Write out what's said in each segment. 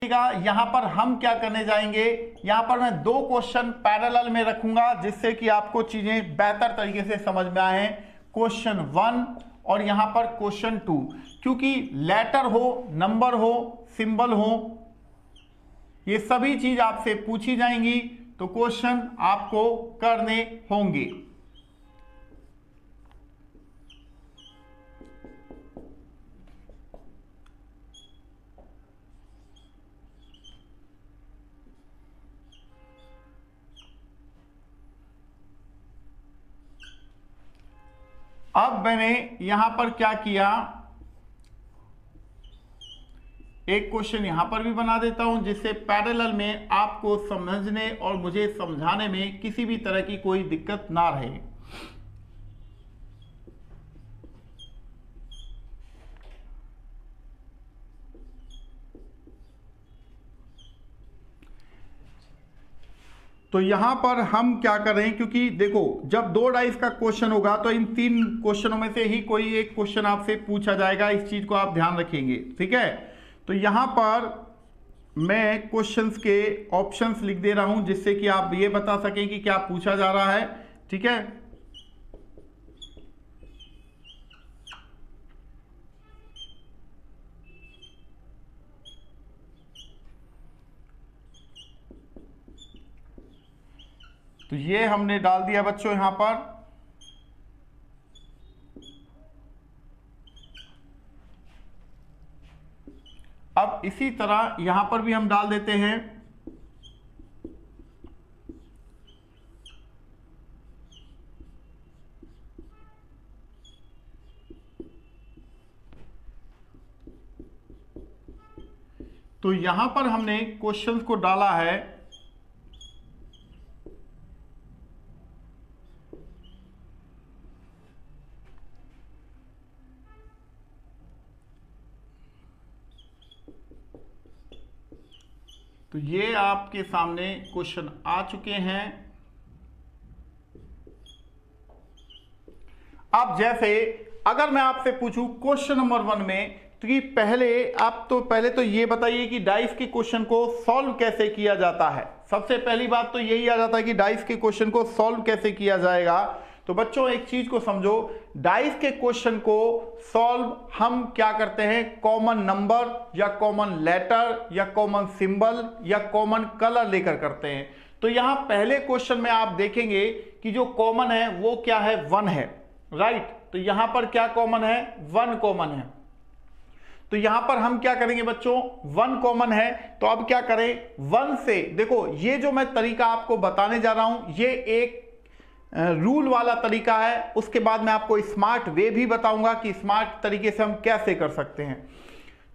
यहां पर हम क्या करने जाएंगे, यहां पर मैं दो क्वेश्चन पैरेलल में रखूंगा जिससे कि आपको चीजें बेहतर तरीके से समझ में आए। क्वेश्चन 1 और यहां पर क्वेश्चन 2, क्योंकि लेटर हो, नंबर हो, सिंबल हो, ये सभी चीज आपसे पूछी जाएंगी, तो क्वेश्चन आपको करने होंगे। अब मैंने यहां पर क्या किया, एक क्वेश्चन यहां पर भी बना देता हूं जिससे पैरेलल में आपको समझने और मुझे समझाने में किसी भी तरह की कोई दिक्कत ना रहे। तो यहां पर हम क्या कर रहे हैं, क्योंकि देखो जब दो डाइस का क्वेश्चन होगा तो इन तीन क्वेश्चनों में से ही कोई एक क्वेश्चन आपसे पूछा जाएगा, इस चीज को आप ध्यान रखेंगे, ठीक है। तो यहां पर मैं क्वेश्चंस के ऑप्शंस लिख दे रहा हूं जिससे कि आप ये बता सकें कि क्या पूछा जा रहा है, ठीक है। तो ये हमने डाल दिया बच्चों यहां पर। अब इसी तरह यहां पर भी हम डाल देते हैं। तो यहां पर हमने क्वेश्चंस को डाला है। तो ये आपके सामने क्वेश्चन आ चुके हैं। अब जैसे अगर मैं आपसे पूछूं क्वेश्चन नंबर 1 में, तो कि पहले तो ये बताइए कि डाइस के क्वेश्चन को सॉल्व कैसे किया जाता है। सबसे पहली बात तो यही आ जाता है कि डाइस के क्वेश्चन को सॉल्व कैसे किया जाएगा। तो बच्चों एक चीज को समझो, डाइस के क्वेश्चन को सॉल्व हम क्या करते हैं, कॉमन नंबर या कॉमन लेटर या कॉमन सिंबल या कॉमन कलर लेकर करते हैं। तो यहां पहले क्वेश्चन में आप देखेंगे कि जो कॉमन है वो क्या है, 1 है, राइट। तो यहां पर क्या कॉमन है, 1 कॉमन है। तो यहां पर हम क्या करेंगे बच्चों, 1 कॉमन है, तो अब क्या करें, 1 से देखो ये जो मैं तरीका आपको बताने जा रहा हूं ये एक रूल वाला तरीका है। उसके बाद मैं आपको स्मार्ट वे भी बताऊंगा कि स्मार्ट तरीके से हम कैसे कर सकते हैं।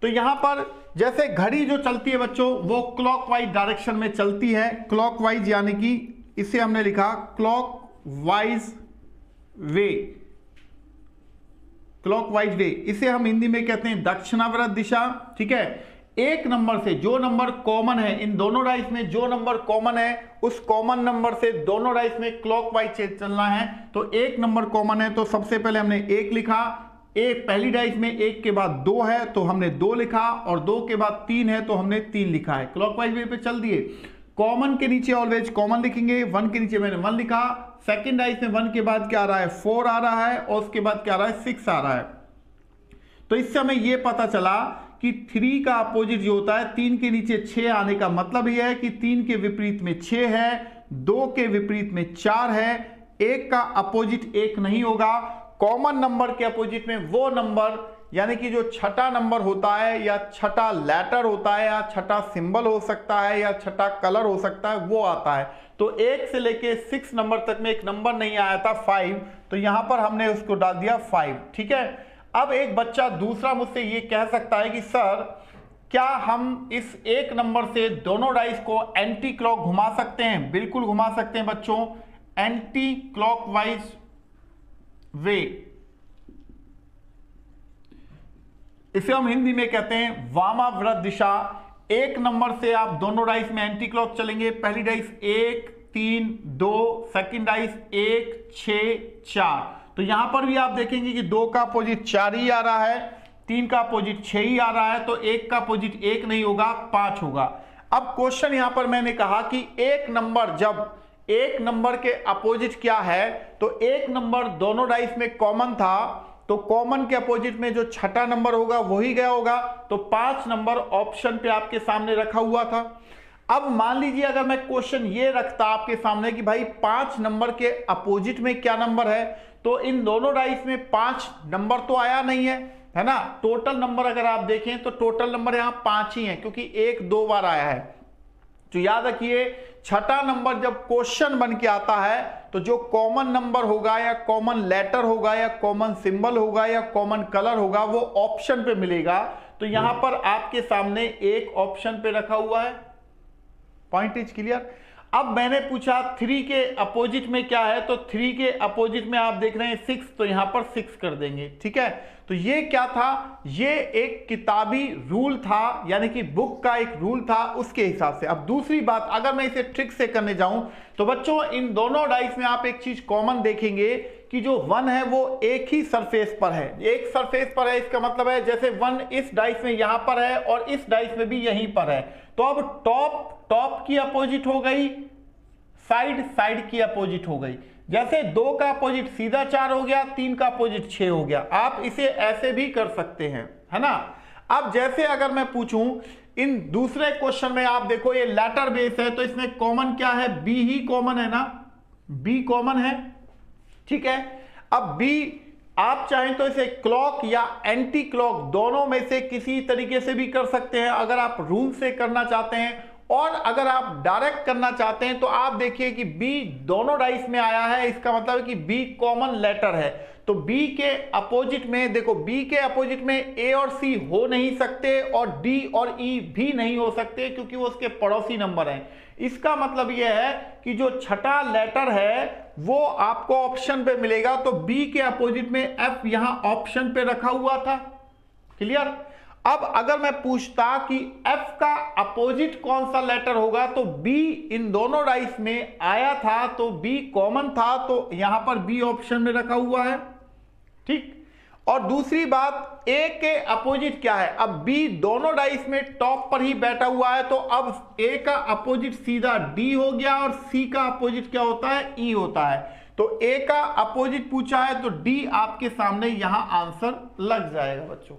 तो यहां पर जैसे घड़ी जो चलती है बच्चों वो क्लॉकवाइज डायरेक्शन में चलती है, क्लॉकवाइज यानी कि इसे हमने लिखा क्लॉकवाइज वे, क्लॉकवाइज वे, इसे हम हिंदी में कहते हैं दक्षिणावर्त दिशा, ठीक है। एक नंबर से जो नंबर कॉमन है, इन दोनों डाइस में जो नंबर कॉमन है उस कॉमन नंबर से दोनों डाइस में क्लॉकवाइज चलना है। तो एक नंबर कॉमन है तो सबसे पहले हमने 1 लिखा, एक पहली डाइस में 1 के बाद 2 है तो हमने 2 लिखा, और 2 के बाद 3 है तो हमने 3 लिखा है, क्लॉकवाइज वे पे चल दिए। कॉमन के नीचे ऑलवेज कॉमन लिखेंगे, 1 के नीचे मैंने 1 लिखा, सेकेंड डाइस में 1 के बाद क्या आ रहा है, 4 आ रहा है, और उसके बाद क्या आ रहा है, 6 आ रहा है। तो इससे हमें यह पता चला कि 3 का अपोजिट जो होता है, 3 के नीचे 6 आने का मतलब यह है कि 3 के विपरीत में 6 है, 2 के विपरीत में 4 है, 1 का अपोजिट 1 नहीं होगा। कॉमन नंबर के अपोजिट में वो नंबर यानी कि जो छठा नंबर होता है या छठा लेटर होता है या छठा सिंबल हो सकता है या छठा कलर हो सकता है वो आता है। तो 1 से लेके 6 नंबर तक में एक नंबर नहीं आया था 5, तो यहां पर हमने उसको डाल दिया 5, ठीक है। अब एक बच्चा दूसरा मुझसे ये कह सकता है कि सर क्या हम इस एक नंबर से दोनों डाइस को एंटी क्लॉक घुमा सकते हैं? बिल्कुल घुमा सकते हैं बच्चों, एंटी क्लॉकवाइज वे, इसे हम हिंदी में कहते हैं वामाव्रत दिशा। एक नंबर से आप दोनों डाइस में एंटी क्लॉक चलेंगे, पहली डाइस 1 3 2, सेकंड डाइस 1 6 4। तो यहां पर भी आप देखेंगे कि 2 का अपोजिट 4 ही आ रहा है, 3 का अपोजिट 6 ही आ रहा है, तो 1 का अपोजिट 1 नहीं होगा, 5 होगा। अब क्वेश्चन यहां पर मैंने कहा कि एक नंबर, जब एक नंबर के अपोजिट क्या है, तो एक नंबर दोनों डाइस में कॉमन था, तो कॉमन के अपोजिट में जो छठा नंबर होगा वही गया होगा, तो 5 नंबर ऑप्शन पे आपके सामने रखा हुआ था। अब मान लीजिए अगर मैं क्वेश्चन ये रखता आपके सामने कि भाई 5 नंबर के अपोजिट में क्या नंबर है, तो इन दोनों डाइस में 5 नंबर तो आया नहीं है ना। टोटल नंबर अगर आप देखें तो टोटल नंबर यहां 5 ही है, क्योंकि 1 2 बार आया है। तो याद रखिए, छठा नंबर जब क्वेश्चन बन के आता है तो जो कॉमन नंबर होगा या कॉमन लेटर होगा या कॉमन सिंबल होगा या कॉमन कलर होगा वो ऑप्शन पे मिलेगा। तो यहां पर आपके सामने एक ऑप्शन पे रखा हुआ है। Point is clear. अब मैंने पूछा 3 के अपोजिट में क्या है, तो 3 के अपोजिट में आप देख रहे हैं 6, तो यहां पर 6 कर देंगे। ठीक है, तो ये क्या था, ये एक किताबी रूल था, यानी कि बुक का एक रूल था, उसके हिसाब से। अब दूसरी बात, अगर मैं इसे ट्रिक से करने जाऊं तो बच्चों इन दोनों डाइस में आप एक चीज कॉमन देखेंगे कि जो 1 है वो एक ही सरफेस पर है, एक सरफेस पर है। इसका मतलब है जैसे 1 इस डाइस में यहां पर है और इस डाइस में भी यहीं पर है, तो अब टॉप की अपोजिट हो गई, साइड की अपोजिट हो गई। जैसे 2 का अपोजिट सीधा 4 हो गया, 3 का अपोजिट 6 हो गया। आप इसे ऐसे भी कर सकते हैं, है ना। अब जैसे अगर मैं पूछूं इन दूसरे क्वेश्चन में, आप देखो ये लेटर बेस है, तो इसमें कॉमन क्या है, बी ही कॉमन है ना, बी कॉमन है। ठीक है, अब बी आप चाहें तो इसे क्लॉक या एंटी क्लॉक दोनों में से किसी तरीके से भी कर सकते हैं, अगर आप रूल से करना चाहते हैं। और अगर आप डायरेक्ट करना चाहते हैं तो आप देखिए कि बी दोनों डाइस में आया है, इसका मतलब है कि बी कॉमन लेटर है। तो बी के अपोजिट में देखो, बी के अपोजिट में ए और सी हो नहीं सकते और डी और ई भी नहीं हो सकते, क्योंकि वो उसके पड़ोसी नंबर हैं। इसका मतलब यह है कि जो छठा लेटर है वो आपको ऑप्शन पे मिलेगा, तो बी के अपोजिट में एफ यहां ऑप्शन पे रखा हुआ था। क्लियर। अब अगर मैं पूछता कि एफ का अपोजिट कौन सा लेटर होगा, तो बी इन दोनों डाइस में आया था, तो बी कॉमन था, तो यहां पर बी ऑप्शन में रखा हुआ है। ठीक। और दूसरी बात, ए के अपोजिट क्या है, अब बी दोनों डाइस में टॉप पर ही बैठा हुआ है, तो अब ए का अपोजिट सीधा डी हो गया और सी का अपोजिट क्या होता है, ई होता है। तो ए का अपोजिट पूछा है तो डी आपके सामने यहां आंसर लग जाएगा बच्चों।